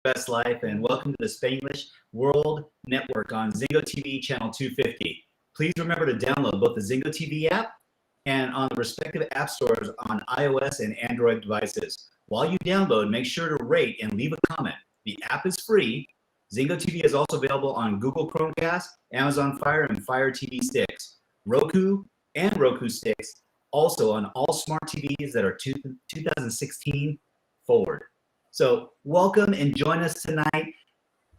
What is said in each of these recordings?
Best Life, and welcome to the Spanglish World Network on Zingo TV channel 250. Please remember to download both the Zingo TV app and on the respective app stores on iOS and Android devices. While you download, make sure to rate and leave a comment. The app is free. Zingo TV is also available on Google Chromecast, Amazon Fire, and Fire TV sticks. Roku and Roku sticks, also on all smart TVs that are 2016 forward. So welcome and join us tonight.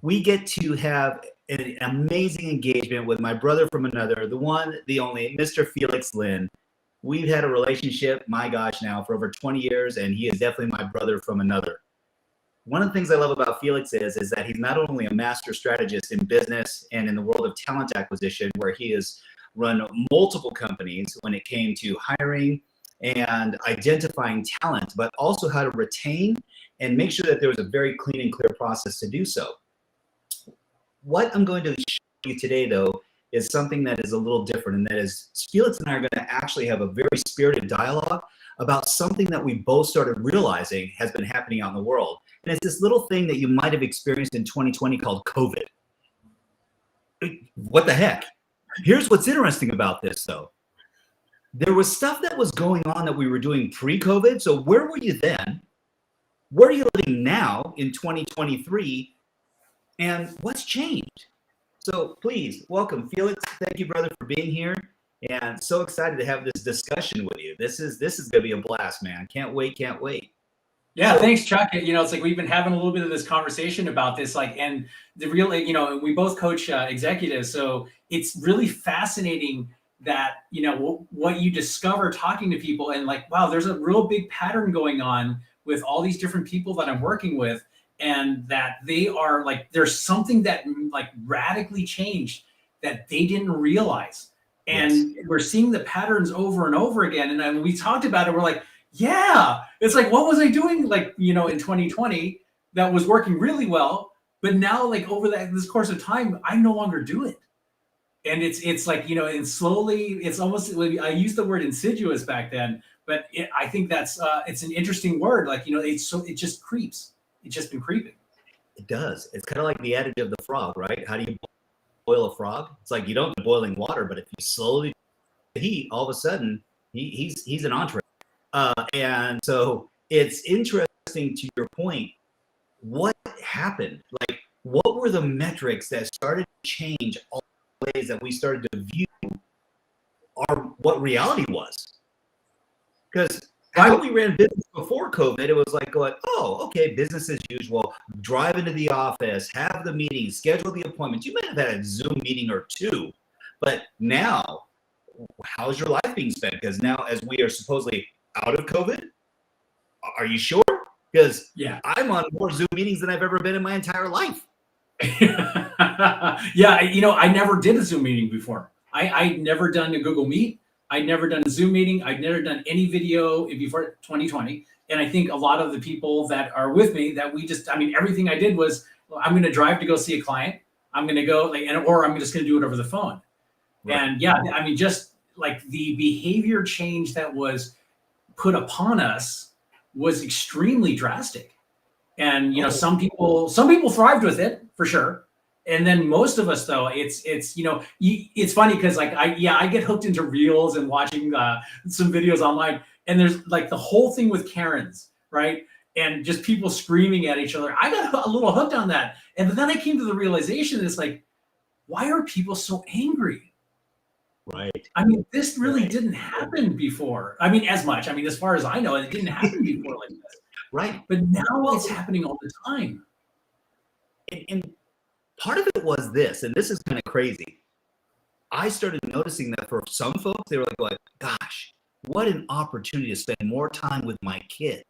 We get to have an amazing engagement with my brother from another, the one, the only, Mr. Felix Lin. We've had a relationship, my gosh, now for over 20 years, and he is definitely my brother from another. One of the things I love about Felix is that he's not only a master strategist in business and in the world of talent acquisition, where he has run multiple companies when it came to hiring and identifying talent, but also how to retain and make sure that there was a very clean and clear process to do so. What I'm going to show you today, though, is something that is a little different, and that is Felix and I are going to actually have a very spirited dialogue about something that we both started realizing has been happening out in the world. And it's this little thing that you might have experienced in 2020 called COVID. What the heck? Here's what's interesting about this, though. There was stuff that was going on that we were doing pre-COVID. So where were you then? Where are you living now in 2023? And what's changed? So please welcome Felix. Thank you, brother, for being here. And so excited to have this discussion with you. This is going to be a blast, man. Can't wait. Yeah, thanks, Chuck. You know, it's like we've been having a little bit of this conversation about this, like, and the real, you know, we both coach executives, so it's really fascinating that, you know, what you discover talking to people, and like, wow, there's a real big pattern going on with all these different people that I'm working with, and that they are like, there's something that like radically changed that they didn't realize. And yes, we're seeing the patterns over and over again. And then we talked about it, we're like, yeah, it's like, what was I doing, like, you know, in 2020 that was working really well, but now, like, over this course of time, I no longer do it. And it's like, you know, and slowly, it's almost, I used the word insidious back then, but I think that's it's an interesting word. Like, you know, it just creeps. It's just been creeping. It does. It's kind of like the adage of the frog, right? How do you boil a frog? It's like you don't do boiling water, but if you slowly heat, all of a sudden he's an entree. And so it's interesting, to your point, what happened? Like, what were the metrics that started to change all the ways that we started to view what reality was? Because how we ran business before COVID, it was like going, oh, okay, business as usual, drive into the office, have the meetings, schedule the appointments. You might have had a Zoom meeting or two, but now, how's your life being spent? Because now, as we are supposedly out of COVID, are you sure? Because I'm on more Zoom meetings than I've ever been in my entire life. Yeah, you know, I never did a Zoom meeting before. I'd never done a Google Meet. I'd never done a Zoom meeting. I'd never done any video before 2020. And I think a lot of the people that are with me, that we just, I mean, everything I did was, well, I'm going to drive to go see a client. I'm going to go, like, or I'm just going to do it over the phone. Right. And yeah, I mean, just like the behavior change that was put upon us was extremely drastic. And, you know, some people thrived with it for sure. And then most of us, though, it's you know, it's funny because, like, I get hooked into reels and watching some videos online, and there's like the whole thing with Karens, right? And just people screaming at each other. I got a little hooked on that. And then I came to the realization, it's like, why are people so angry? Right. I mean, this really didn't happen before. I mean, as much. I mean, as far as I know, it didn't happen before like this. Right. But now it's happening all the time. And part of it was this, and this is kind of crazy. I started noticing that for some folks, they were like, gosh, what an opportunity to spend more time with my kid.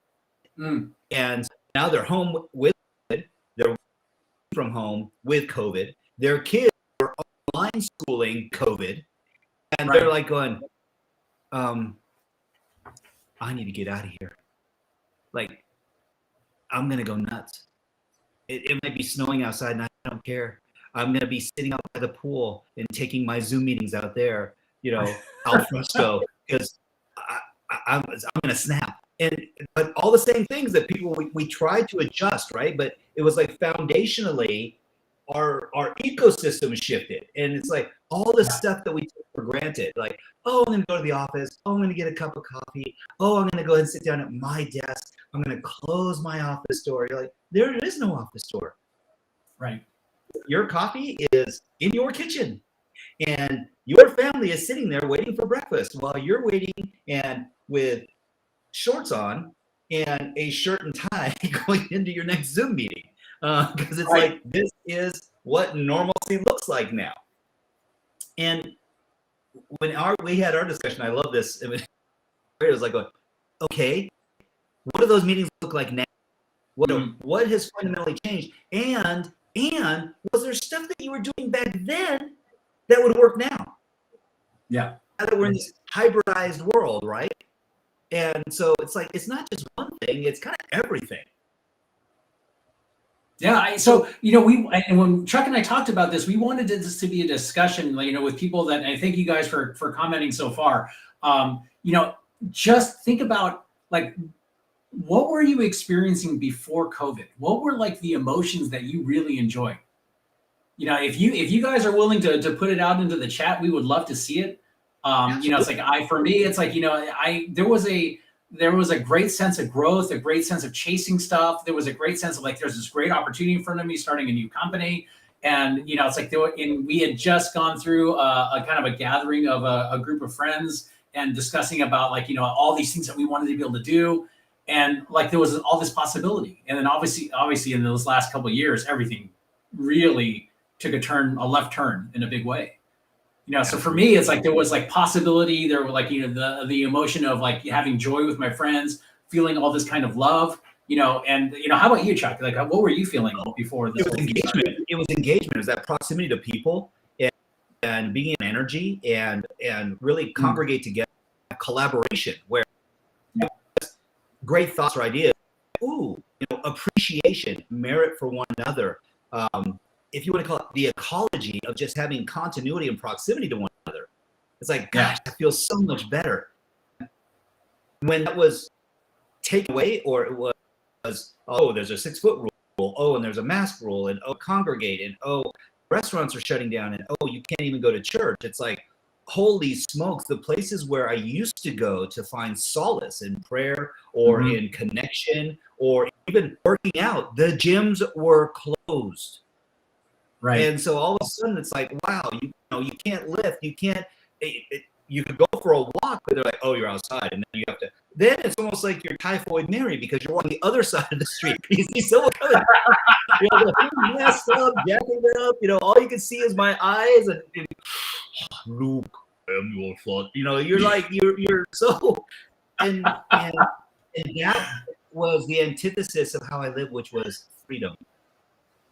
And now they're home with COVID. They're from home with COVID. Their kids are online schooling COVID. And they're like going, I need to get out of here. Like, I'm going to go nuts. It might be snowing outside and I don't care. I'm going to be sitting out by the pool and taking my Zoom meetings out there, you know, al fresco, because I'm going to snap. But all the same things that people, we tried to adjust, right? But it was like foundationally our ecosystem shifted. And it's like all the stuff that we took for granted, like, oh, I'm going to go to the office. Oh, I'm going to get a cup of coffee. Oh, I'm going to go ahead and sit down at my desk. I'm going to close my office door. You're like, there is no office door. Right. Your coffee is in your kitchen and your family is sitting there waiting for breakfast while you're waiting and with shorts on and a shirt and tie going into your next Zoom meeting. Because it's like, this is what normalcy looks like now. And when we had our discussion, I love this. It was like, okay, what do those meetings look like now? What has fundamentally changed? And was there stuff that you were doing back then that would work now? Yeah. Now that we're in this hybridized world, right? And so it's like, it's not just one thing, it's kind of everything. Yeah. So, and when Chuck and I talked about this, we wanted this to be a discussion, with people that, and I thank you guys for commenting so far. Just think about what were you experiencing before COVID? What were the emotions that you really enjoy? If you guys are willing to put it out into the chat, we would love to see it. It's like for me, it's like, there was a great sense of growth, a great sense of chasing stuff. There was a great sense of there's this great opportunity in front of me, starting a new company. And, it's like, we had just gone through a kind of a gathering of a group of friends and discussing about all these things that we wanted to be able to do. And there was all this possibility. And then obviously in those last couple of years, everything really took a left turn in a big way. So for me, it's like there was possibility. There were the emotion of having joy with my friends, feeling all this kind of love. And how about you, Chuck? What were you feeling before this? It was engagement. It was engagement. It was that proximity to people and being in energy and really congregate together. Collaboration where great thoughts or ideas. Appreciation, merit for one another. If you want to call it the ecology of just having continuity and proximity to one another. It's like, gosh, I feel so much better. When that was taken away, or it was, oh, there's a 6-foot rule, oh, and there's a mask rule, and oh, congregate, and oh, restaurants are shutting down, and oh, you can't even go to church. It's like, holy smokes, the places where I used to go to find solace in prayer or in connection or even working out, the gyms were closed. Right. And so all of a sudden it's like, wow, you can't lift, you can't, you could go for a walk, but they're like, oh, you're outside. And then you have to, then it's almost like you're Typhoid Mary because you're on the other side of the street. You see someone coming, messed up, jacking it up, all you can see is my eyes and Luke, I'm your fault. You're like, you're so, and that was the antithesis of how I live, which was freedom.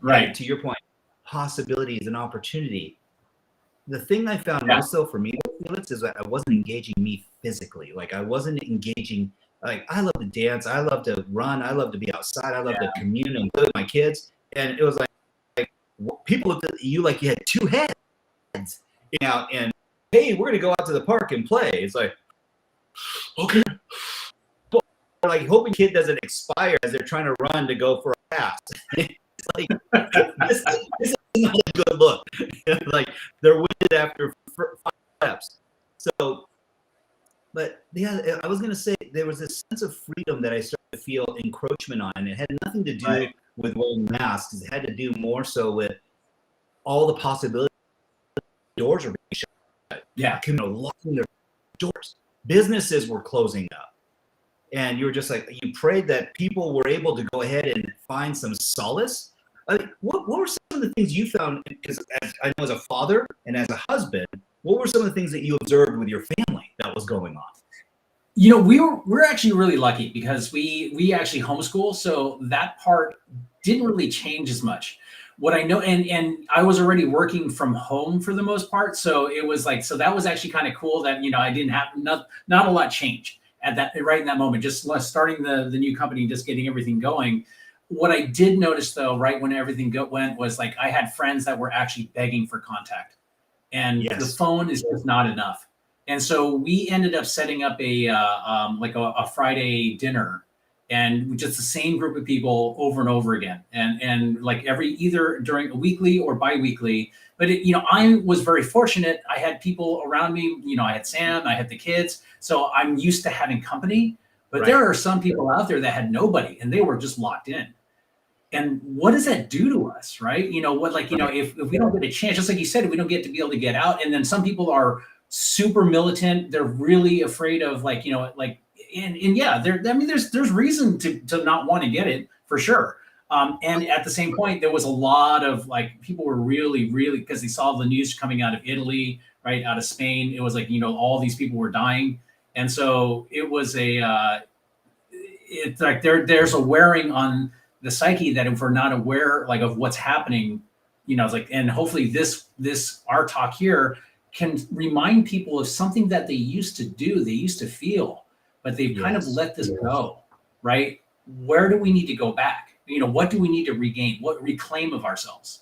Right. And to your point, possibilities and opportunity. The thing I found most so for me, Felix, is that I wasn't engaging me physically. I wasn't engaging, I love to dance, I love to run, I love to be outside, I love to commune and play with my kids. And it was like people looked at you like you had two heads. And hey, we're gonna go out to the park and play. It's like, okay. But hoping kid doesn't expire as they're trying to run to go for a pass. It's like, this is not a good look. They're winded after 5 steps. So, but I was going to say there was this sense of freedom that I started to feel encroachment on. And it had nothing to do with wearing masks. It had to do more so with all the possibilities. Doors are being shut. Yeah. Locking their doors. Businesses were closing up. And you were just like, you prayed that people were able to go ahead and find some solace. What were some of the things you found? Because I know as a father and as a husband, what were some of the things that you observed with your family that was going on? We're actually really lucky because we actually homeschool, so that part didn't really change as much. What I know, and I was already working from home for the most part, so it was so that was actually kind of cool that I didn't have not a lot change at that right in that moment, just starting the new company, just getting everything going. What I did notice though, right when everything went, was I had friends that were actually begging for contact, and the phone is just not enough. And so we ended up setting up a Friday dinner, and just the same group of people over and over again, and like either during a weekly or bi-weekly. But I was very fortunate. I had people around me. I had Sam, I had the kids, so I'm used to having company. But there are some people out there that had nobody, and they were just locked in. And what does that do to us, right? If we don't get a chance, just like you said, we don't get to be able to get out. And then some people are super militant. They're really afraid of there's reason to not want to get it, for sure. And at the same point, there was a lot of people were really, really, because they saw the news coming out of Italy, right, out of Spain. It was all these people were dying. And so it was it's like there's a wearing on the psyche that if we're not aware of what's happening, it's and hopefully our talk here can remind people of something that they used to do, they used to feel, but they've kind of let this go, right? Where do we need to go back? What do we need to regain? What reclaim of ourselves?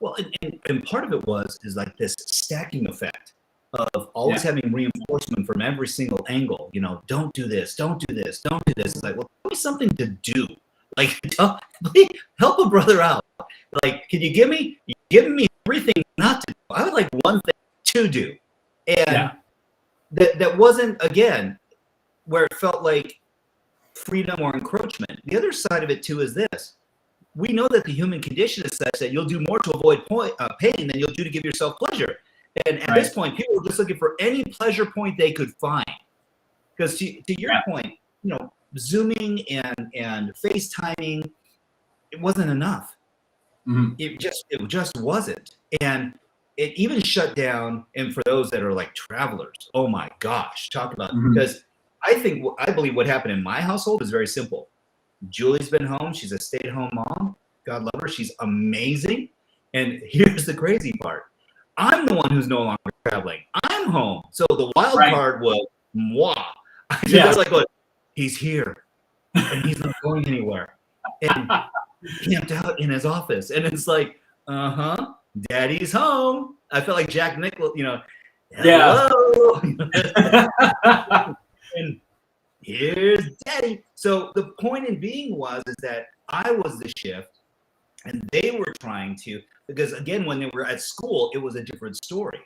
Well, and part of it is like this stacking effect of always having reinforcement from every single angle. Don't do this, don't do this, don't do this. It's like, well, tell me something to do. Please help a brother out. Can you give me everything not to do? I would like one thing to do. And that wasn't, again, where it felt like freedom or encroachment. The other side of it too is this. We know that the human condition is such that you'll do more to avoid pain than you'll do to give yourself pleasure. And at this point, people were just looking for any pleasure point they could find. Because to your point, Zooming and FaceTiming, it wasn't enough. Mm-hmm. It just wasn't. And it even shut down. And for those that are like travelers, oh my gosh, talk about because I believe what happened in my household is very simple. Julie's been home. She's a stay-at-home mom. God love her. She's amazing. And here's the crazy part. I'm the one who's no longer traveling. I'm home. So the wild card was moi. I was like, he's here and he's not going anywhere. And he camped out in his office. And it's like, daddy's home. I felt like Jack Nicholson, hello. And here's daddy. So the point in being is that I was the shift and they were trying to, because again, when they were at school, it was a different story.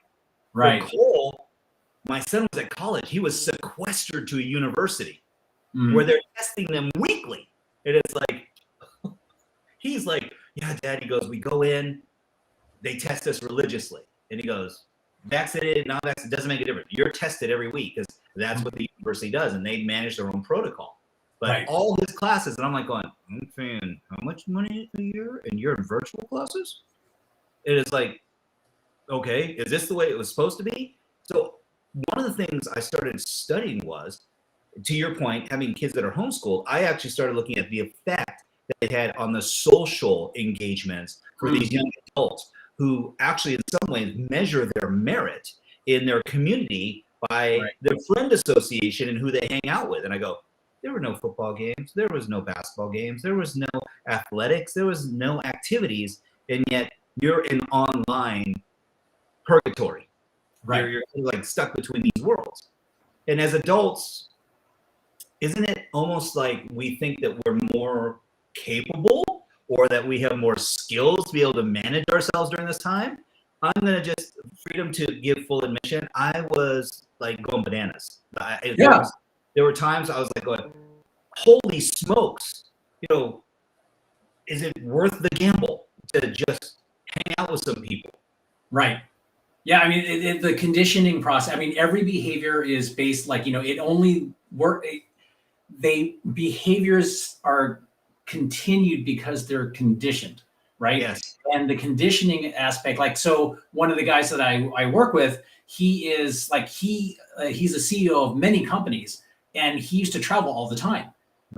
Right. For Cole, my son was at college. He was sequestered to a university where they're testing them weekly. And it's like, he's like, yeah, Dad, he goes, we go in, they test us religiously. And he goes, vaccinated, not vaccinated, doesn't make a difference. You're tested every week because that's what the university does. And they manage their own protocol. But all his classes, and I'm like going, I'm paying how much money a year? And you're in virtual classes? And it's like, okay, is this the way it was supposed to be? So one of the things I started studying was, to your point, having kids that are homeschooled, I actually started looking at the effect that it had on the social engagements for these young adults who actually in some ways measure their merit in their community by their friend association and who they hang out with. And I go, there were no football games, there was no basketball games, there was no athletics, there was no activities, and yet you're in online purgatory. Right. You're like stuck between these worlds. And as adults, isn't it almost like we think that we're more capable or that we have more skills to be able to manage ourselves during this time? I'm going to just freedom to give full admission. I was like going bananas. There were times I was like going, holy smokes, is it worth the gamble to just hang out with some people? Right. Yeah, I mean, the conditioning process, I mean, every behavior is based it only behaviors are continued because they're conditioned, right? Yes. And the conditioning aspect, so one of the guys that I work with, he is he's a CEO of many companies and he used to travel all the time.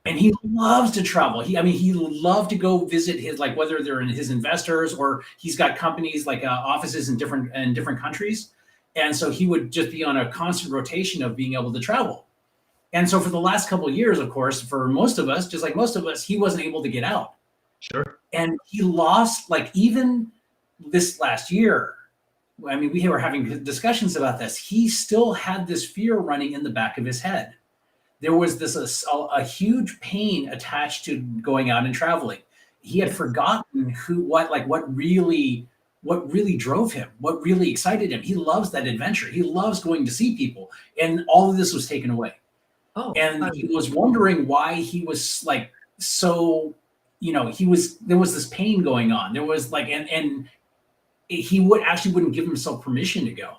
And he loves to travel. He loved to go visit his, whether they're in his investors or he's got companies offices in different countries. And so he would just be on a constant rotation of being able to travel. And so for the last couple of years, of course, for most of us, just like most of us, he wasn't able to get out. Sure. And he lost, even this last year, we were having discussions about this. He still had this fear running in the back of his head there was this a huge pain attached to going out and traveling. He had forgotten what really drove him, what really excited him. He loves that adventure. He loves going to see people, and all of this was taken away. Oh, And he was wondering why he was like so, there was this pain going on. There was like, and he wouldn't give himself permission to go.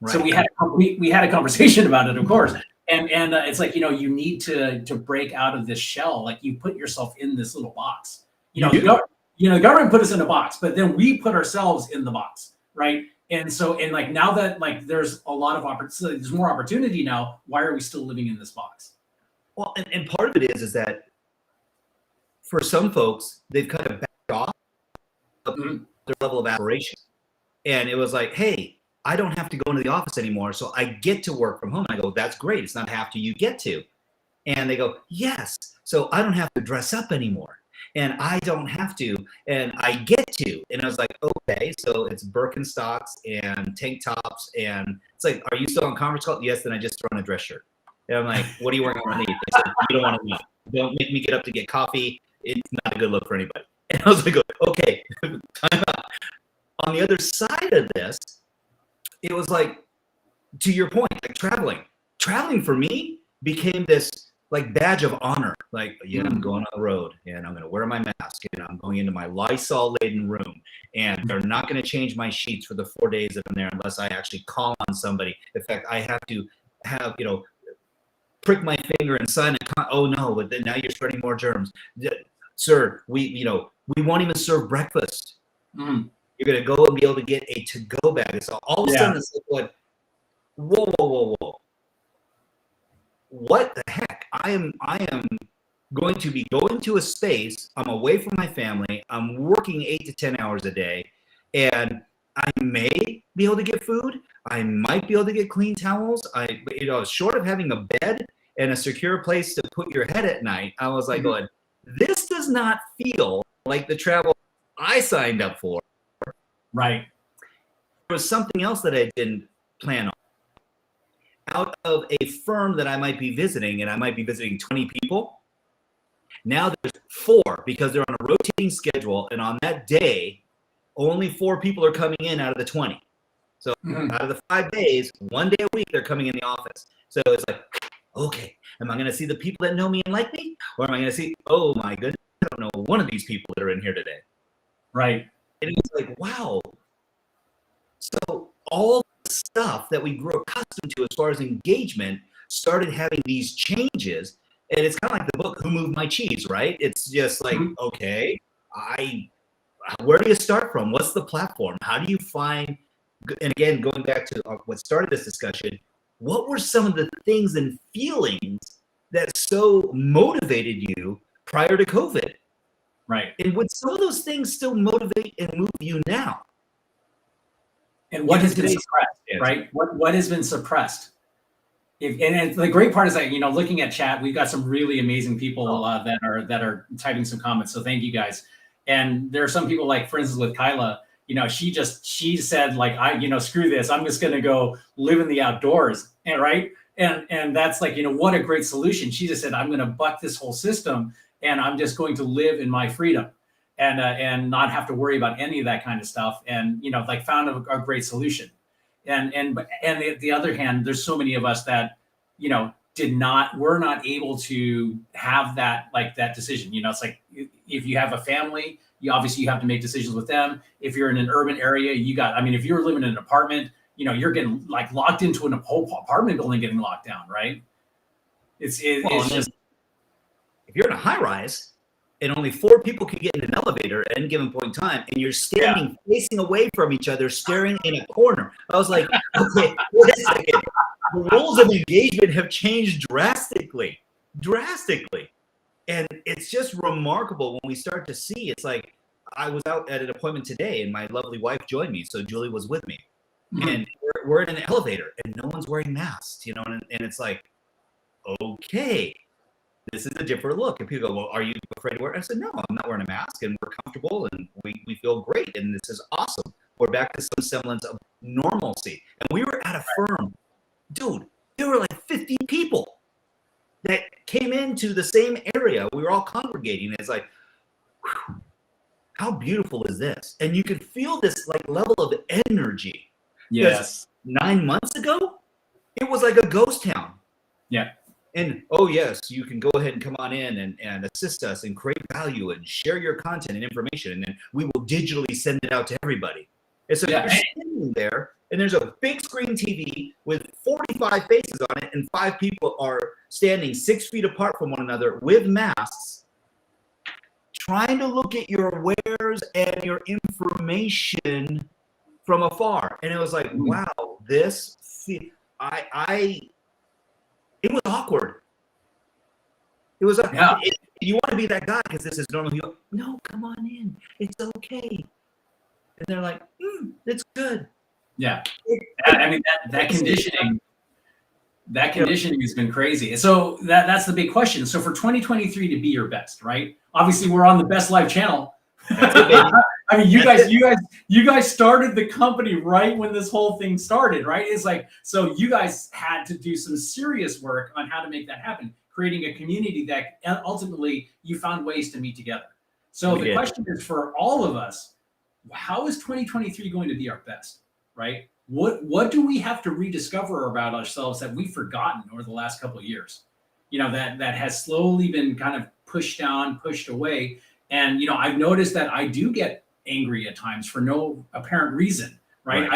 right. So we had a conversation about it, of course. And it's like, you need to break out of this shell. Like, you put yourself in this little box. The government put us in a box, but then we put ourselves in the box, right? And so, and like, now that like there's a lot of opportunity, there's more opportunity now. Why are we still living in this box? Well, and part of it is that for some folks, they've kind of backed off their level of aspiration. And it was like, hey, I don't have to go into the office anymore, so I get to work from home. And I go, that's great. It's not have to, you get to. And they go, yes, so I don't have to dress up anymore. And I don't have to, and I get to. And I was like, okay, so it's Birkenstocks and tank tops. And it's like, are you still on conference call? Yes, then I just throw on a dress shirt. And I'm like, what are you wearing underneath? They said, you don't want to know. Don't make me get up to get coffee. It's not a good look for anybody. And I was like, okay, time out. On the other side of this, it was like, to your point, like traveling for me became this like badge of honor. Like, yeah, I'm going on the road and I'm going to wear my mask and I'm going into my Lysol laden room and they're not going to change my sheets for the 4 days that I'm there unless I actually call on somebody. In fact, I have to have, prick my finger and sign a oh no, but then now you're spreading more germs. Sir, we won't even serve breakfast. You're going to go and be able to get a to-go bag. And so all of a sudden it's like, whoa. What the heck? I am going to be going to a space. I'm away from my family. I'm working 8 to 10 hours a day, and I may be able to get food. I might be able to get clean towels. Short of having a bed and a secure place to put your head at night, I was like, going, this does not feel like the travel I signed up for. Right. There was something else that I didn't plan on. Out of a firm that I might be visiting, and I might be visiting 20 people, now there's 4 because they're on a rotating schedule, and on that day, only 4 people are coming in out of the 20. So out of the 5 days, 1 day a week, they're coming in the office. So it's like, okay, am I going to see the people that know me and like me? Or am I going to see, oh my goodness, I don't know one of these people that are in here today. Right. And it was like, wow. So all stuff that we grew accustomed to as far as engagement started having these changes, and it's kind of like the book Who Moved My Cheese, right? It's just like, okay, where do you start from? What's the platform? How do you find, and again, going back to what started this discussion, what were some of the things and feelings that so motivated you prior to COVID? Right. And would some of those things still motivate and move you now? And what has been suppressed, right? What has been suppressed? And the great part is that, looking at chat, we've got some really amazing people that are typing some comments. So thank you guys. And there are some people, like, for instance, with Kyla, she said, like, screw this. I'm just going to go live in the outdoors. And right. And that's like, what a great solution. She just said, I'm going to buck this whole system and I'm just going to live in my freedom. And not have to worry about any of that kind of stuff, and found a great solution. And the other hand, there's so many of us that were not able to have that decision. It's like, if you have a family, you have to make decisions with them. If you're in an urban area, if you're living in an apartment, you're getting like locked into a whole apartment building, getting locked down, right? It's just, if you're in a high rise and only 4 people can get in an elevator at any given point in time, and you're standing facing away from each other, staring in a corner. I was like, okay, wait a second. The rules of engagement have changed drastically. And it's just remarkable when we start to see. It's like, I was out at an appointment today, and my lovely wife joined me, so Julie was with me. And we're in an elevator, and no one's wearing masks, and it's like, okay. This is a different look. And people go, well, are you afraid to wear it? I said, no, I'm not wearing a mask, and we're comfortable, and we feel great, and this is awesome. We're back to some semblance of normalcy. And we were at a firm, dude, there were like 50 people that came into the same area. We were all congregating. It's like, whew, how beautiful is this? And you could feel this like level of energy. Yes. 9 months ago, it was like a ghost town. Yeah. And oh yes, you can go ahead and come on in and assist us and create value and share your content and information, and then we will digitally send it out to everybody. And so you're standing there, and there's a big screen TV with 45 faces on it, and 5 people are standing 6 feet apart from one another with masks, trying to look at your wares and your information from afar. And it was like, wow, it was awkward. It was you want to be that guy because this is normal. You go, no, come on in. It's okay. And they're like, it's good. Yeah. I mean, that conditioning has been crazy. So that's the big question. So for 2023 to be your best, right? Obviously, we're on the Best Life channel. I mean, you guys started the company right when this whole thing started, right? It's like, so you guys had to do some serious work on how to make that happen, creating a community that ultimately you found ways to meet together. So the question is for all of us, how is 2023 going to be our best, right? What do we have to rediscover about ourselves that we've forgotten over the last couple of years? You know, that has slowly been kind of pushed down, pushed away. And, you know, I've noticed that I do get angry at times for no apparent reason, right?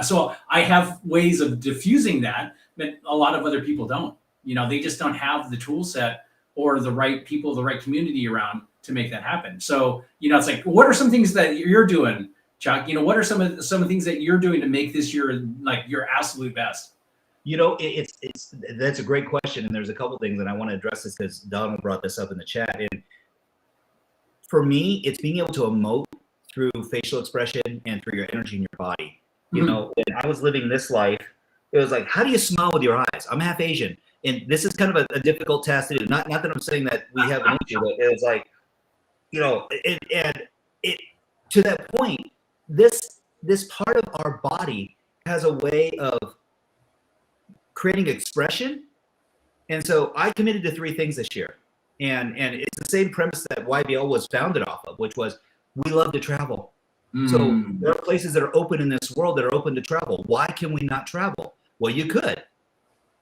So I have ways of diffusing that a lot of other people don't. You know, they just don't have the tool set or the right people, the right community around to make that happen. So, you know, it's like, what are some things that you're doing, Chuck? You know, what are some of the things that you're doing to make this year like your absolute best? You know, that's a great question, and there's a couple things, and I want to address this because Donald brought this up in the chat. And for me, it's being able to emote through facial expression and through your energy in your body. You know, when I was living this life, it was like, how do you smile with your eyes? I'm half Asian, and this is kind of a difficult task to do. Not that I'm saying that we have an issue, but it's like, you know, it to that point, this part of our body has a way of creating expression. And so I committed to 3 things this year. And it's the same premise that YBL was founded off of, which was we love to travel. So there are places that are open in this world that are open to travel. Why can we not travel? Well, you could,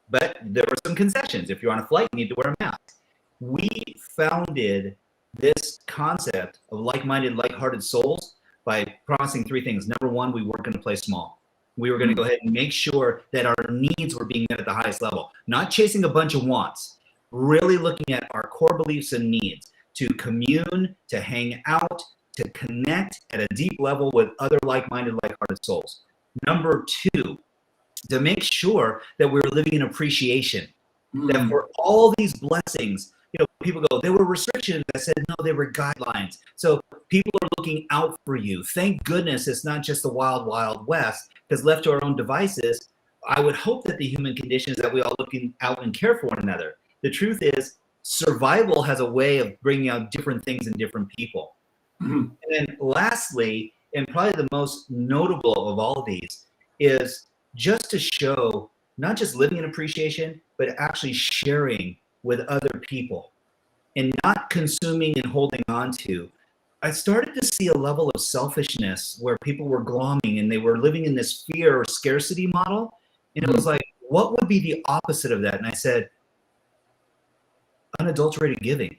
but there were some concessions. If you're on a flight, you need to wear a mask. We founded this concept of like-minded, like-hearted souls by promising 3 things. Number 1, we weren't going to play small. We were going to go ahead and make sure that our needs were being met at the highest level, not chasing a bunch of wants, really looking at our core beliefs and needs to commune, to hang out, to connect at a deep level with other like-minded, like-hearted souls. Number 2, to make sure that we're living in appreciation, that for all these blessings, you know, people go, there were restrictions. I said, no, they were guidelines. So people are looking out for you. Thank goodness it's not just the wild, wild west, because left to our own devices, I would hope that the human condition is that we all looking out and care for one another. The truth is, survival has a way of bringing out different things in different people. And then lastly, and probably the most notable of all of these, is just to show not just living in appreciation, but actually sharing with other people and not consuming and holding on to. I started to see a level of selfishness where people were glomming and they were living in this fear or scarcity model. And it was like, what would be the opposite of that? And I said, unadulterated giving.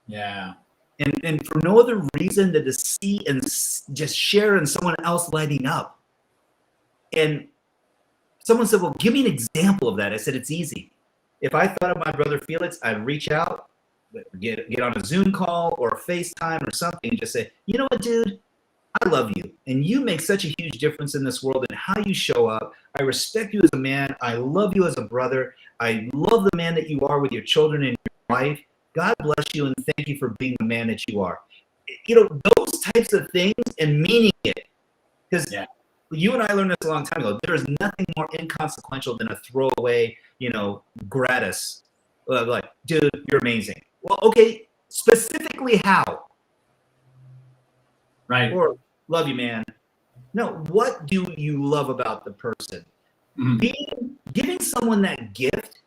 Yeah. And for no other reason than to see and just share in someone else lighting up. And someone said, well, give me an example of that. I said, it's easy. If I thought of my brother Felix, I'd reach out, get on a Zoom call or a FaceTime or something and just say, you know what, dude, I love you. And you make such a huge difference in this world and how you show up. I respect you as a man. I love you as a brother. I love the man that you are with your children and your wife. God bless you and thank you for being the man that you are. You know, those types of things and meaning it. Because you and I learned this a long time ago. There is nothing more inconsequential than a throwaway, you know, gratis. Like, dude, you're amazing. Well, okay, specifically how? Right. Or, love you, man. No, what do you love about the person? Giving someone that gift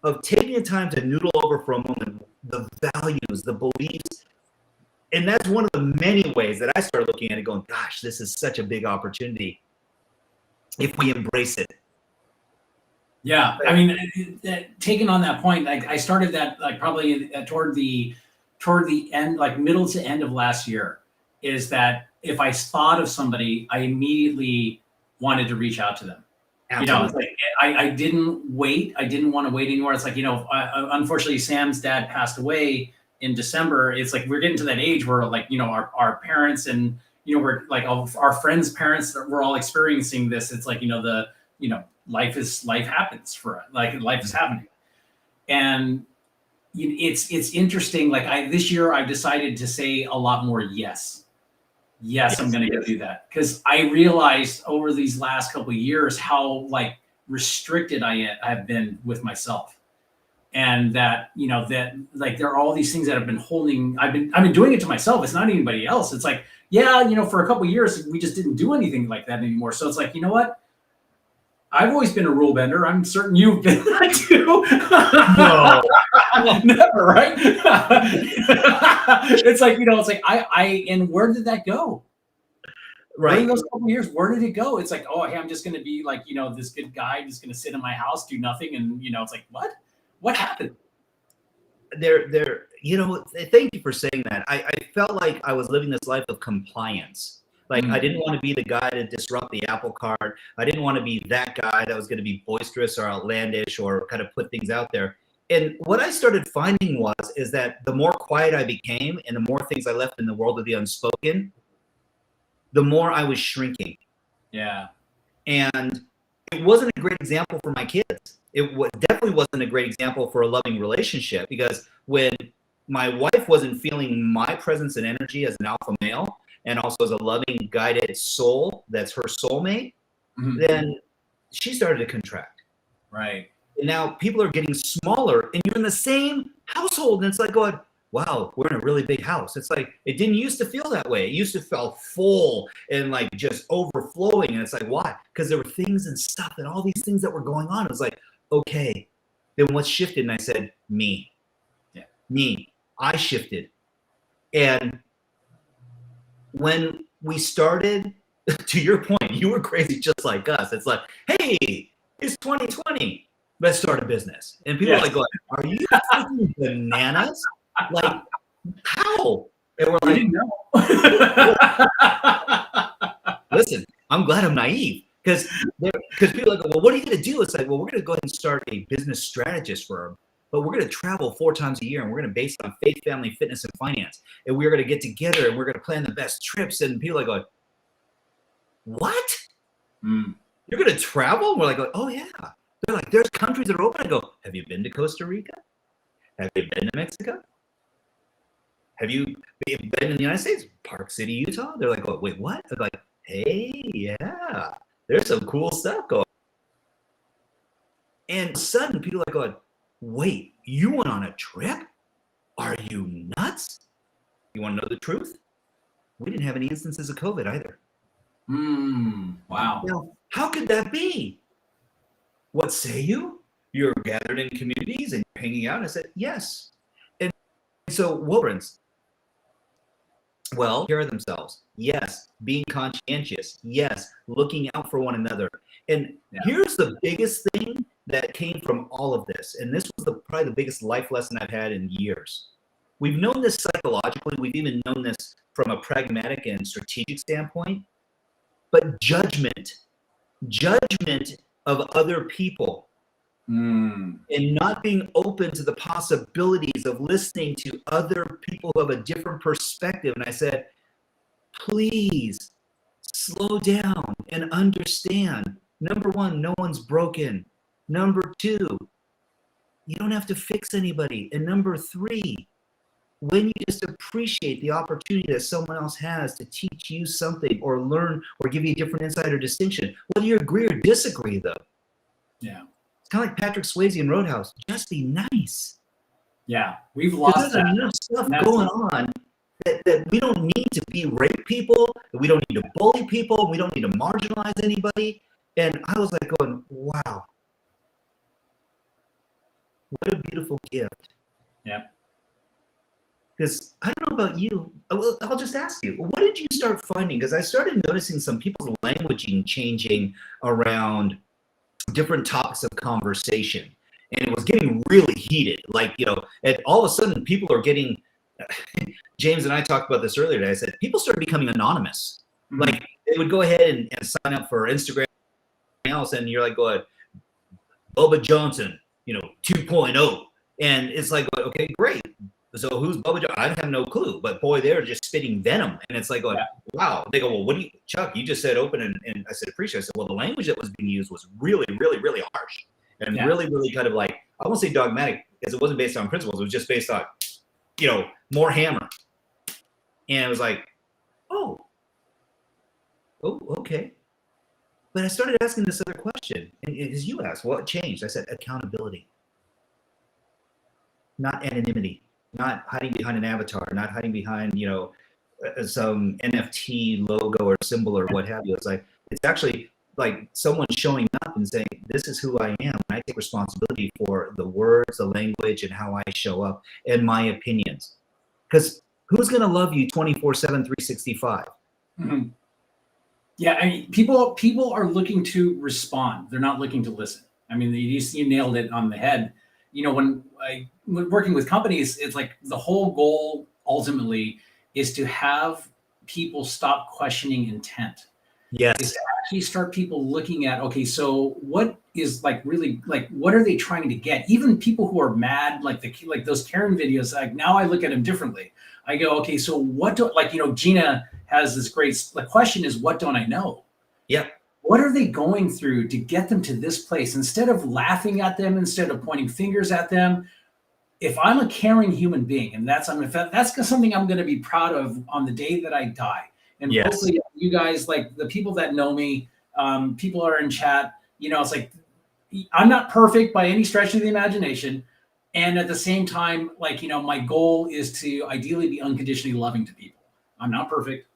of taking the time to noodle over for a moment the values, the beliefs. And that's one of the many ways that I started looking at it going, gosh, this is such a big opportunity if we embrace it. Yeah, I mean, taking on that point, like I started that like probably toward the end, like middle to end of last year, is that if I thought of somebody, I immediately wanted to reach out to them. Absolutely. You know, it's like I didn't wait. I didn't want to wait anymore. It's like, you know, unfortunately, Sam's dad passed away in December. It's like we're getting to that age where, like, you know, our parents and, you know, we're like our friends' parents, we're all experiencing this. It's like, you know, life happens for us. Like life is happening. And it's interesting. Like this year I've decided to say a lot more yes. Yes, I'm going to go do that, because I realized over these last couple of years how like restricted I have been with myself, and that, you know, that like there are all these things that have been holding. I've been doing it to myself. It's not anybody else. It's like, yeah, you know, for a couple of years we just didn't do anything like that anymore. So it's like, you know what? I've always been a rule bender. I'm certain you've been that too. No. Never, right? It's like, you know, it's like and where did that go? Right. During those couple of years, where did it go? It's like, oh, hey, I'm just going to be like, you know, this good guy just going to sit in my house, do nothing. And, you know, it's like, what happened? You know, thank you for saying that. I felt like I was living this life of compliance. Like I didn't want to be the guy to disrupt the apple cart. I didn't want to be that guy that was going to be boisterous or outlandish or kind of put things out there. And what I started finding is that the more quiet I became and the more things I left in the world of the unspoken, the more I was shrinking. Yeah. And it wasn't a great example for my kids. It definitely wasn't a great example for a loving relationship, because when my wife wasn't feeling my presence and energy as an alpha male, and also as a loving, guided soul that's her soulmate, then she started to contract. Right. And now people are getting smaller, and you're in the same household, and it's like going, wow, we're in a really big house. It's like, it didn't used to feel that way. It used to feel full and like just overflowing. And it's like, why? Because there were things and stuff and all these things that were going on. It was like, okay, then what's shifted? And I said, me. Yeah. Me. I shifted. And when we started, to your point, you were crazy just like us. It's like, hey, it's 2020. Let's start a business. And people are like, are you freaking bananas? Like, how? And we're like, no. Listen, I'm glad I'm naive, because people are like, well, what are you going to do? It's like, well, we're going to go ahead and start a business strategist firm, but we're going to travel 4 times a year, and we're going to base it on faith, family, fitness, and finance. And we're going to get together, and we're going to plan the best trips. And people are going, what? You're going to travel? And we're like, oh, yeah. They're like, there's countries that are open. I go, have you been to Costa Rica? Have you been to Mexico? Have you been in the United States? Park City, Utah? They're like, oh, wait, what? They're like, hey, yeah, there's some cool stuff going on. And suddenly people are going, wait, you went on a trip? Are you nuts? You want to know the truth? We didn't have any instances of COVID either. Wow. Now, how could that be? What say you? You're gathered in communities and you're hanging out? And I said, yes. And so, Wilburns, well, care of themselves. Yes. Being conscientious. Yes. Looking out for one another. And here's the biggest thing that came from all of this. And this was probably the biggest life lesson I've had in years. We've known this psychologically. We've even known this from a pragmatic and strategic standpoint. But judgment of other people, and not being open to the possibilities of listening to other people who have a different perspective. And I said, please slow down and understand. Number 1, no one's broken. Number 2, you don't have to fix anybody. And number 3, when you just appreciate the opportunity that someone else has to teach you something or learn or give you a different insight or distinction, whether you agree or disagree, though. Yeah. It's kind of like Patrick Swayze in Roadhouse. Just be nice. Yeah. We've lost that. Enough stuff going on that we don't need to berate people, that we don't need to bully people, we don't need to marginalize anybody. And I was like going, wow. What a beautiful gift. Yeah. Because I don't know about you. I'll just ask you, what did you start finding? Because I started noticing some people's languaging changing around different topics of conversation. And it was getting really heated. Like, and all of a sudden people are getting, James and I talked about this earlier today. I said, people started becoming anonymous. Mm-hmm. Like they would go ahead and sign up for Instagram else. And you're like, going, Bubba Johnson, 2.0. And it's like, okay, great. So who's Bubba Johnson? I have no clue, but boy, they're just spitting venom. And it's like, wow. They go, well, what do you, Chuck, you just said open. And I said, appreciate it. I said, well, the language that was being used was really, really, really harsh and really, really kind of like, I won't say dogmatic because it wasn't based on principles. It was just based on, more hammer. And it was like, oh, okay. But I started asking this other question. And as you asked, what changed? I said, accountability, not anonymity. Not hiding behind an avatar, not hiding behind, some NFT logo or symbol or what have you. It's like, it's actually like someone showing up and saying, this is who I am. And I take responsibility for the words, the language, and how I show up and my opinions. Because who's going to love you 24/7, 365? Mm-hmm. Yeah, I mean, people are looking to respond. They're not looking to listen. I mean, you nailed it on the head. When working with companies, it's like the whole goal ultimately is to have people stop questioning intent. Yes. Is to actually start people looking at, okay, so what is like really like, what are they trying to get? Even people who are mad, like those Karen videos, like now I look at them differently. I go, okay, so what do, Gina has this great, the question is, what don't I know? Yeah. What are they going through to get them to this place? Instead of laughing at them, instead of pointing fingers at them, if I'm a caring human being, and that's something I'm going to be proud of on the day that I die. And hopefully you guys, like the people that know me, people are in chat, it's like, I'm not perfect by any stretch of the imagination. And at the same time, my goal is to ideally be unconditionally loving to people. I'm not perfect.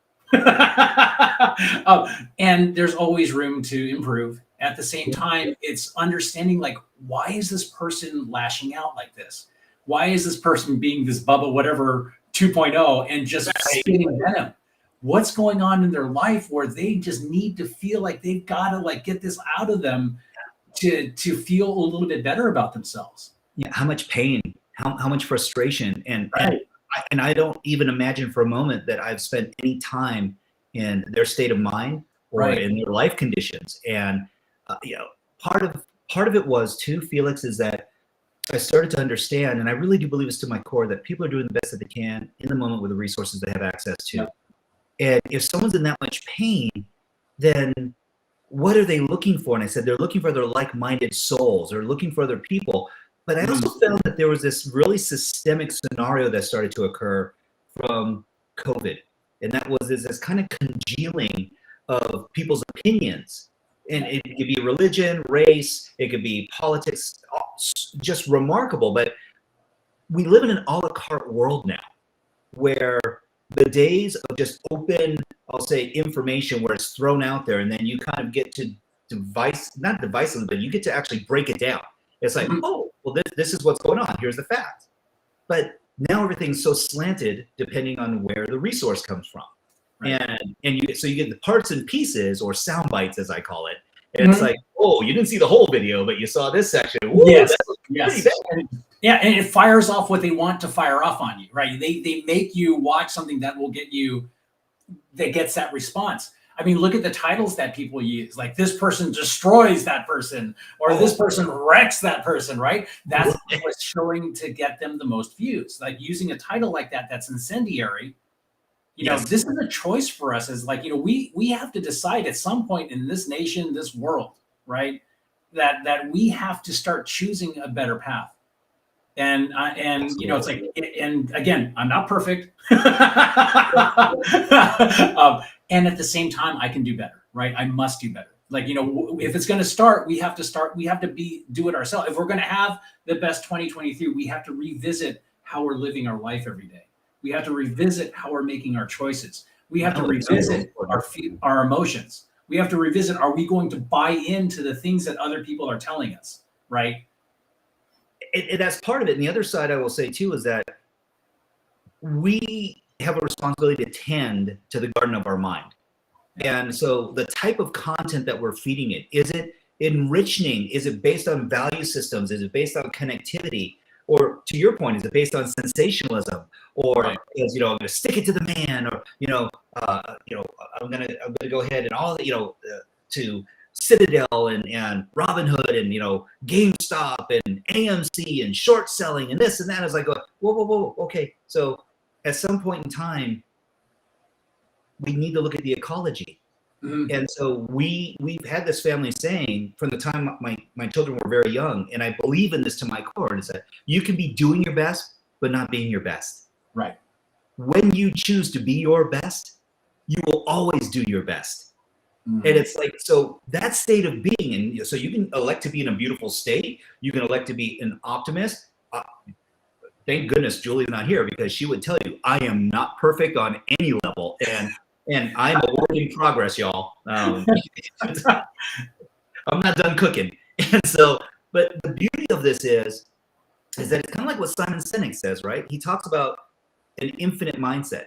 And there's always room to improve. At the same time, it's understanding, like, why is this person lashing out like this? Why is this person being this Bubba whatever 2.0 and just spitting venom? What's going on in their life where they just need to feel like they've got to get this out of them to feel a little bit better about themselves? Yeah, how much pain, how much frustration, and I don't even imagine for a moment that I've spent any time in their state of mind or in their life conditions. And part of it was too, Felix, is that I started to understand, and I really do believe it's to my core, that people are doing the best that they can in the moment with the resources they have access to. Yep. And if someone's in that much pain, then what are they looking for? And I said, they're looking for their like-minded souls. They're looking for other people. But I also found that there was this really systemic scenario that started to occur from COVID. And that was this kind of congealing of people's opinions. And it could be religion, race, it could be politics, just remarkable. But we live in an a la carte world now where the days of just open, I'll say, information where it's thrown out there and then you kind of get to not devise them, but you get to actually break it down. It's like, oh, well, this is what's going on. Here's the fact. But now everything's so slanted depending on where the resource comes from. Right. And you get the parts and pieces, or sound bites, as I call it. And it's like, oh, you didn't see the whole video, but you saw this section. Woo, yes. Yeah, and it fires off what they want to fire off on you, right? They make you watch something that will get you, that gets that response. I mean, look at the titles that people use, like this person destroys that person, or this person wrecks that person, right? That's what's showing to get them the most views. Like using a title like that, that's incendiary. This is a choice for us as we have to decide at some point in this nation, this world, right? That we have to start choosing a better path. And it's like, and again, I'm not perfect. And at the same time, I can do better, right? I must do better. If it's going to start, we have to do it ourselves. If we're going to have the best 2023, we have to revisit how we're living our life every day. We have to revisit how we're making our choices. We have to revisit our emotions. We have to revisit, are we going to buy into the things that other people are telling us, right? that's part of it. And the other side I will say too is that we have a responsibility to tend to the garden of our mind. And so the type of content that we're feeding it, is it enriching? Is it based on value systems? Is it based on connectivity? Or to your point, is it based on sensationalism? Or is, I'm going to stick it to the man, or I'm gonna go ahead and all to Citadel and Robin Hood and GameStop and AMC and short selling and this and that. Is like, whoa, okay. So at some point in time, we need to look at the ecology. Mm-hmm. And so we've had this family saying from the time my children were very young, and I believe in this to my core, is that you can be doing your best, but not being your best. Right. When you choose to be your best, you will always do your best. Mm-hmm. And it's like, so that state of being, and so you can elect to be in a beautiful state. You can elect to be an optimist. Thank goodness Julie's not here, because she would tell you I am not perfect on any level, and I'm a work in progress, y'all. I'm not done cooking. And so, but the beauty of this is that it's kind of like what Simon Sinek says, right? He talks about an infinite mindset.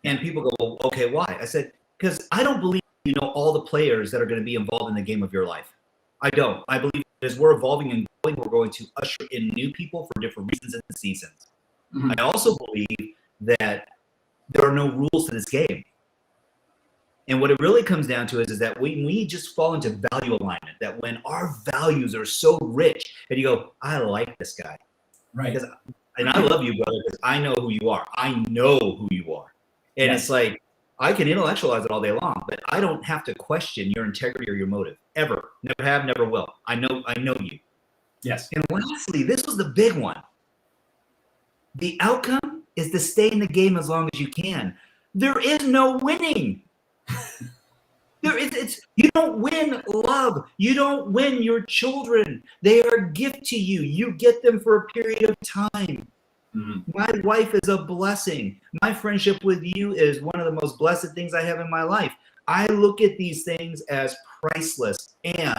And people go, well, okay, why? I said, because I don't believe you know all the players that are going to be involved in the game of your life. I don't. I believe as we're evolving and growing, we're going to usher in new people for different reasons and seasons. Mm-hmm. I also believe that there are no rules to this game. And what it really comes down to is that we just fall into value alignment, that when our values are so rich and you go, I like this guy. Right. And I love you, brother, because I know who you are. I know who you are. And It's like, I can intellectualize it all day long, but I don't have to question your integrity or your motive, ever. Never have, never will. I know you. Yes. And lastly, this was the big one. The outcome is to stay in the game as long as you can. There is no winning. You don't win love. You don't win your children. They are a gift to you. You get them for a period of time. Mm-hmm. My wife is a blessing. My friendship with you is one of the most blessed things I have in my life. I look at these things as priceless, and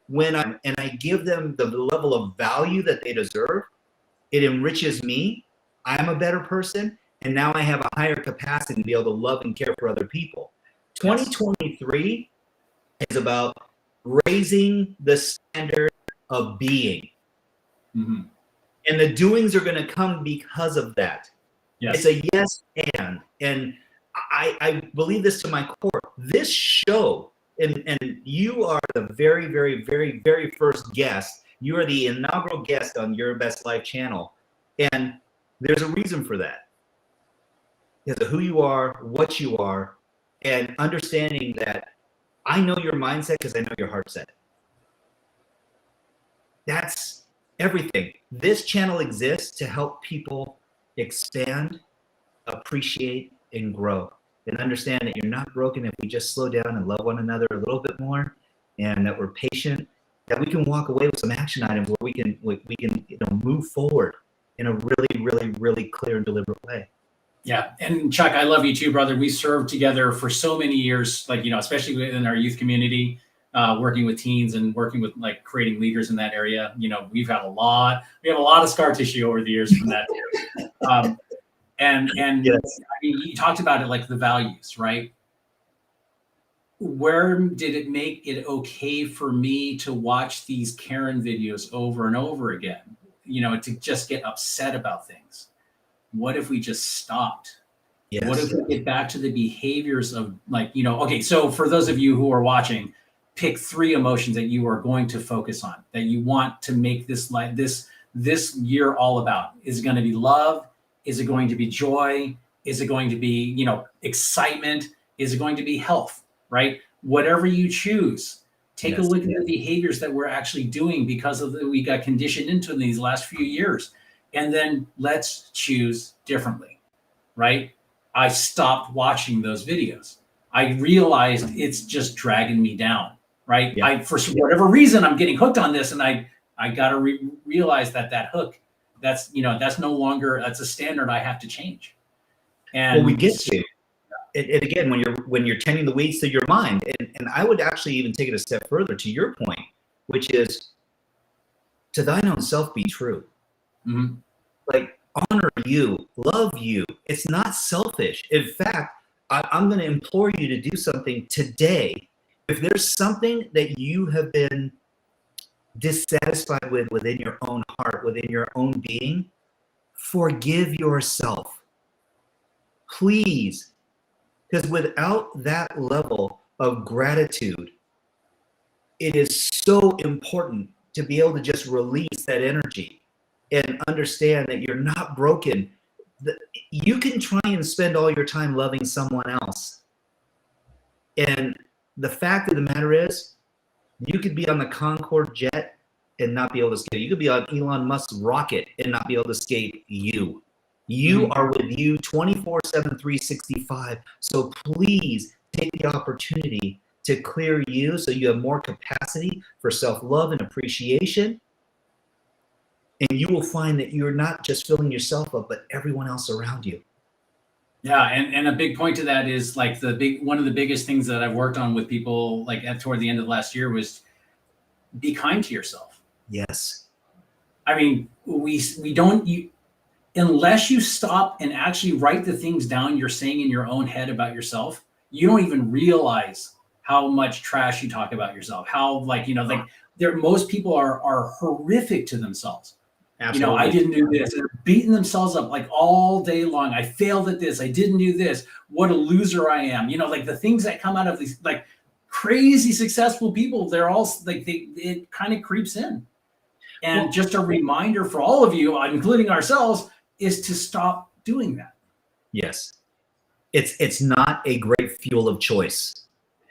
when I give them the level of value that they deserve, it enriches me. I'm a better person, and now I have a higher capacity to be able to love and care for other people. 2023 is about raising the standard of being. Mm-hmm. And the doings are going to come because of that. Yes. It's a yes and I believe this to my core. This show, and you are the very, very, very, very first guest. You are the inaugural guest on Your Best Life channel. And there's a reason for that. Because of who you are, what you are, and understanding that I know your mindset because I know your heart set. That's everything. This channel exists to help people expand, appreciate, and grow. And understand that you're not broken if we just slow down and love one another a little bit more, and that we're patient, that we can walk away with some action items where we can move forward in a really, really, really clear and deliberate way. Yeah. And Chuck, I love you too, brother. We served together for so many years, especially within our youth community, working with teens and working with creating leaders in that area. We have a lot of scar tissue over the years from that. And yes. I mean, you talked about it, like the values, right? Where did it make it okay for me to watch these Karen videos over and over again, to just get upset about things? What if we just stopped? Yes. What if we get back to the behaviors of okay, so for those of you who are watching, pick 3 emotions that you are going to focus on, that you want to make this year all about. Is it going to be love? Is it going to be joy? Is it going to be, excitement? Is it going to be health, right? Whatever you choose, take a look at the behaviors that we're actually doing because of we got conditioned into in these last few years. And then let's choose differently, right? I stopped watching those videos. I realized it's just dragging me down, right? Yeah. For whatever reason, I'm getting hooked on this, and I got to realize that hook, that's no longer, that's a standard I have to change. And we get to it again when you're tending the weeds to your mind, and I would actually even take it a step further to your point, which is to thine own self be true. Mm-hmm. Like, honor you, love you. It's not selfish. In fact, I'm going to implore you to do something today. If there's something that you have been dissatisfied with within your own heart, within your own being, forgive yourself. Please. Because without that level of gratitude, it is so important to be able to just release that energy and understand that you're not broken. You can try and spend all your time loving someone else. And the fact of the matter is, you could be on the Concorde jet and not be able to escape. You could be on Elon Musk's rocket and not be able to escape you. You are with you 24/7, 365. So please take the opportunity to clear you so you have more capacity for self-love and appreciation. And you will find that you're not just filling yourself up, but everyone else around you. Yeah, and a big point to that is like one of the biggest things that I've worked on with people like toward the end of last year was be kind to yourself. Yes. I mean, we don't unless you stop and actually write the things down you're saying in your own head about yourself, you don't even realize how much trash you talk about yourself. How most people are horrific to themselves. Absolutely. I didn't do this. They're beating themselves up like all day long. I failed at this. I didn't do this. What a loser I am. Like the things that come out of these like crazy successful people, they're all like it kind of creeps in. And just a reminder for all of you, including ourselves, is to stop doing that. Yes. It's not a great fuel of choice.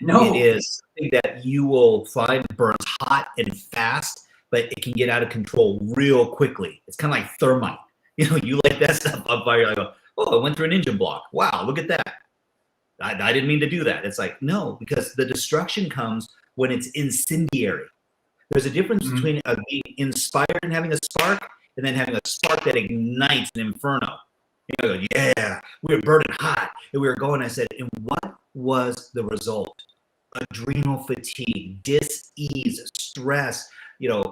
No. It is something that you will find burns hot and fast, but it can get out of control real quickly. It's kind of like thermite. You light that stuff up fire, you're like, oh, I went through an engine block. Wow, look at that. I didn't mean to do that. It's like, no, because the destruction comes when it's incendiary. There's a difference between being inspired and having a spark and then having a spark that ignites an inferno. Go, yeah, we were burning hot and we were going. I said, and what was the result? Adrenal fatigue, dis-ease, stress,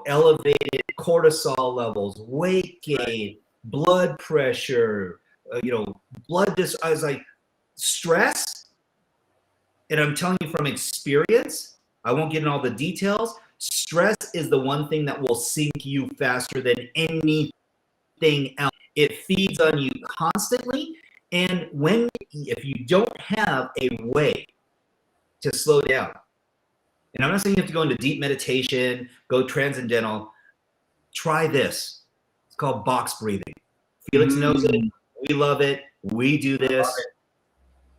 elevated cortisol levels, weight gain, blood pressure, I was like, stress. And I'm telling you from experience, I won't get in all the details. Stress is the one thing that will sink you faster than anything else. It feeds on you constantly. And if you don't have a way to slow down, and I'm not saying you have to go into deep meditation, go transcendental, try this. It's called box breathing. Felix knows it. We love it. We do this.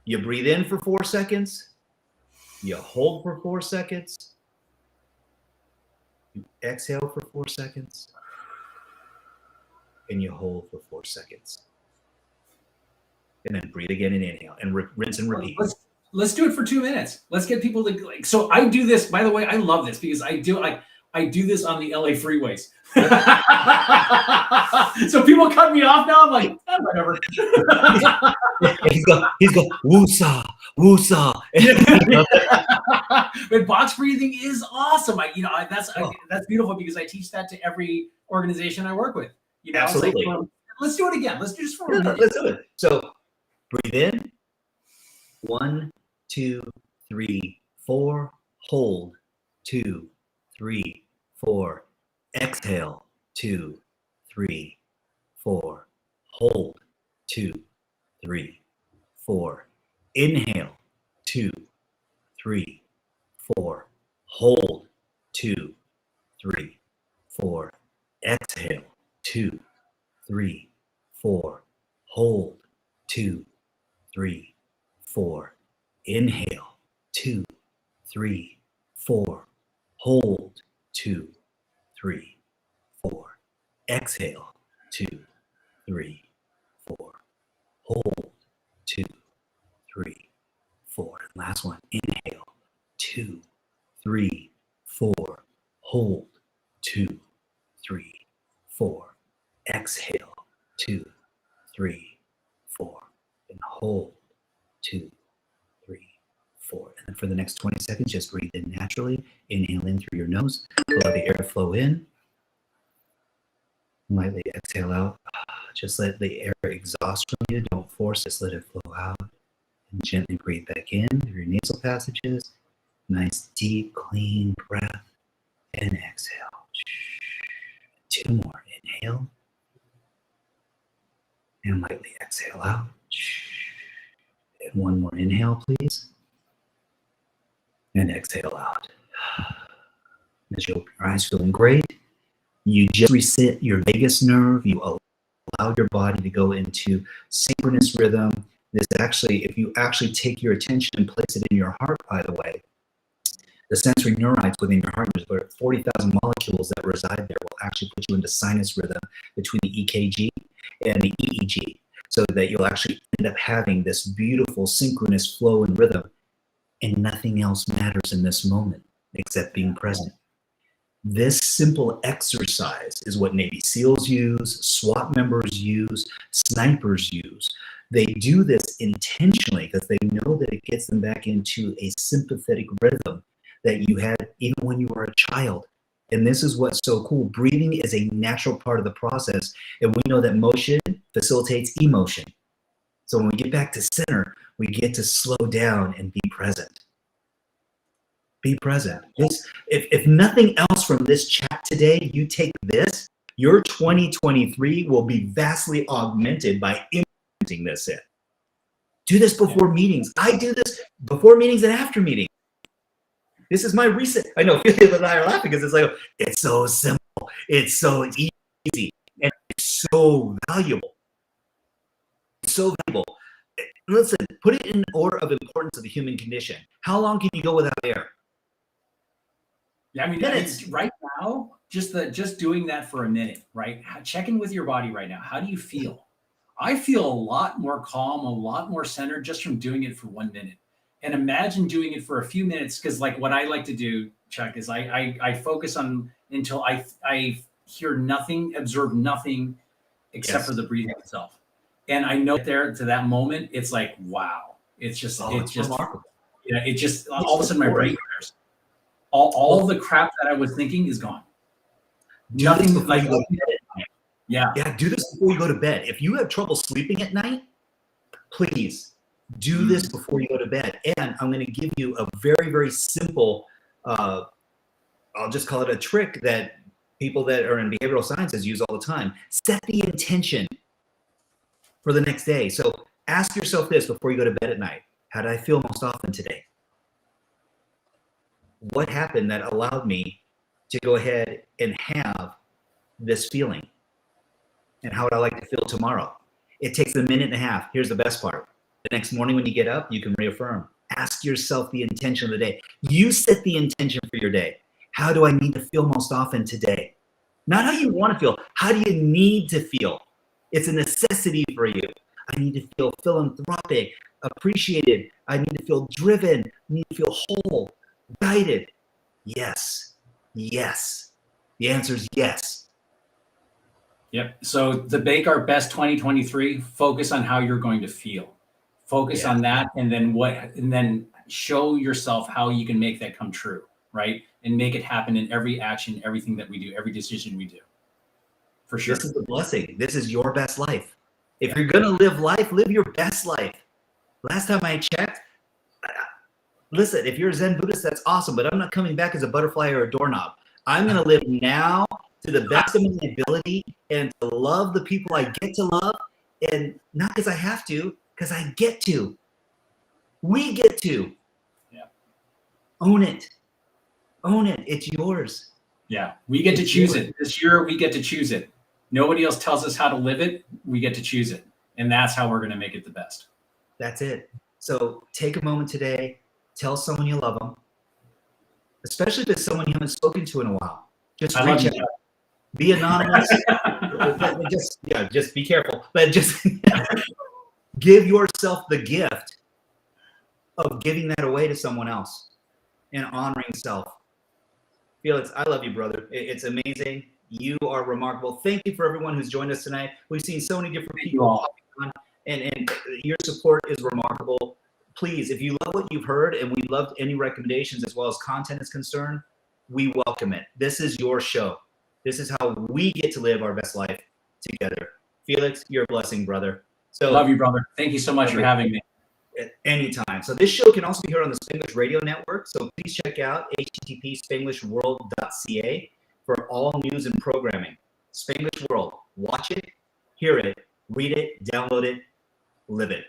You breathe in for 4 seconds. You hold for 4 seconds. You exhale for 4 seconds. And you hold for 4 seconds. And then breathe again and inhale and rinse and repeat. Let's do it for 2 minutes. Let's get people to like. So I do this. By the way, I love this because I do this on the LA freeways. So people cut me off now. I'm like, whatever. he's going woo-saw, woo-saw. But box breathing is awesome. That's beautiful because I teach that to every organization I work with. Absolutely. It's like, let's do it again. Let's do just for a minute. Let's do it. So breathe in. 1, 2, 3, 4. Hold. 2, 3, 4. Exhale. 2, 3, 4. Hold. 2, 3, 4. Inhale. 2, 3, 4. Hold. 2, 3, 4. Exhale. 2, 3, 4. Hold. 2, 3, 4. Inhale. 2, 3, 4. Hold. 2, 3, 4. Exhale. 2, 3, 4. Hold. 2, 3, 4. Last one. Inhale. 2, 3, 4. Hold. 2, 3, 4. Exhale. 2, 3, 4. And hold. 2, 3, 4. And then for the next 20 seconds, just breathe in naturally. Inhale in through your nose. Allow the air to flow in. Lightly exhale out. Just let the air exhaust from you. Don't force it. Just let it flow out. And gently breathe back in through your nasal passages. Nice, deep, clean breath. And exhale. 2 more. Inhale. And lightly exhale out. And 1 more inhale, please. And exhale out. As you open your eyes, feeling great, you just reset your vagus nerve. You allow your body to go into synchronous rhythm. This actually, if you actually take your attention and place it in your heart, by the way, the sensory neurites within your heart, there's about 40,000 molecules that reside there, will actually put you into sinus rhythm between the EKG and the EEG, so that you'll actually end up having this beautiful synchronous flow and rhythm, and nothing else matters in this moment except being present. This simple exercise is what Navy SEALs use, SWAT members use, snipers use. They do this intentionally because they know that it gets them back into a sympathetic rhythm that you had even when you were a child. And this is what's so cool. Breathing is a natural part of the process. And we know that motion facilitates emotion. So when we get back to center, we get to slow down and be present. Be present. If nothing else from this chat today, you take this, your 2023 will be vastly augmented by implementing this in. Do this before meetings. I do this before meetings and after meetings. This is my recent, I know Felix and I are laughing because it's like, it's so simple. It's so easy. And it's so valuable. It's so valuable. Listen, put it in order of importance of the human condition. How long can you go without air? Yeah, I mean, it's right now, just doing that for a minute, right? Check in with your body right now. How do you feel? I feel a lot more calm, a lot more centered just from doing it for 1 minute. And imagine doing it for a few minutes, because like what I like to do, Chuck, is I focus on until I hear nothing, observe nothing except for the breathing itself. And I know there to that moment, it's like, wow. It's just remarkable. Yeah, it just all of a sudden my brain clears. All the crap that I was thinking is gone. Nothing like yeah. Do this before you go to bed. If you have trouble sleeping at night, please do this before you go to bed. And I'm going to give you a very, very simple, I'll just call it a trick that people that are in behavioral sciences use all the time. Set the intention for the next day. So ask yourself this before you go to bed at night. How did I feel most often today? What happened that allowed me to go ahead and have this feeling? And how would I like to feel tomorrow? It takes a minute and a half. Here's the best part. The next morning when you get up, you can reaffirm. Ask yourself the intention of the day. You set the intention for your day. How do I need to feel most often today? Not how you want to feel. How do you need to feel? It's a necessity for you. I need to feel philanthropic, appreciated. I need to feel driven. I need to feel whole, guided. Yes. Yes. The answer is yes. Yep. So to make our best 2023, focus on how you're going to feel. Focus on that, and then show yourself how you can make that come true, right? And make it happen in every action, everything that we do, every decision we do. For sure. This is the blessing. This is your best life. If you're going to live life, live your best life. Last time I checked, listen, if you're a Zen Buddhist, that's awesome, but I'm not coming back as a butterfly or a doorknob. I'm going to live now to the best of my ability and to love the people I get to love, and not because I have to, because I get to. We get to. Yeah. Own it. Own it. It's yours. Yeah. We get to choose it. This year, we get to choose it. Nobody else tells us how to live it. We get to choose it. And that's how we're going to make it the best. That's it. So take a moment today. Tell someone you love them. Especially if it's someone you haven't spoken to in a while. Just reach out. Be anonymous. just be careful. But just give yourself the gift of giving that away to someone else and honoring self. Felix, I love you, brother. It's amazing. You are remarkable. Thank you for everyone who's joined us tonight. We've seen so many different people on, and your support is remarkable. Please, if you love what you've heard and we loved any recommendations as well as content is concerned, we welcome it. This is your show. This is how we get to live our best life together. Felix, you're a blessing, brother. So love you, brother. Thank you so much for having me. At any time. So this show can also be heard on the Spanglish Radio Network. So please check out http://spanglishworld.ca for all news and programming. Spanglish World. Watch it, hear it, read it, download it, live it.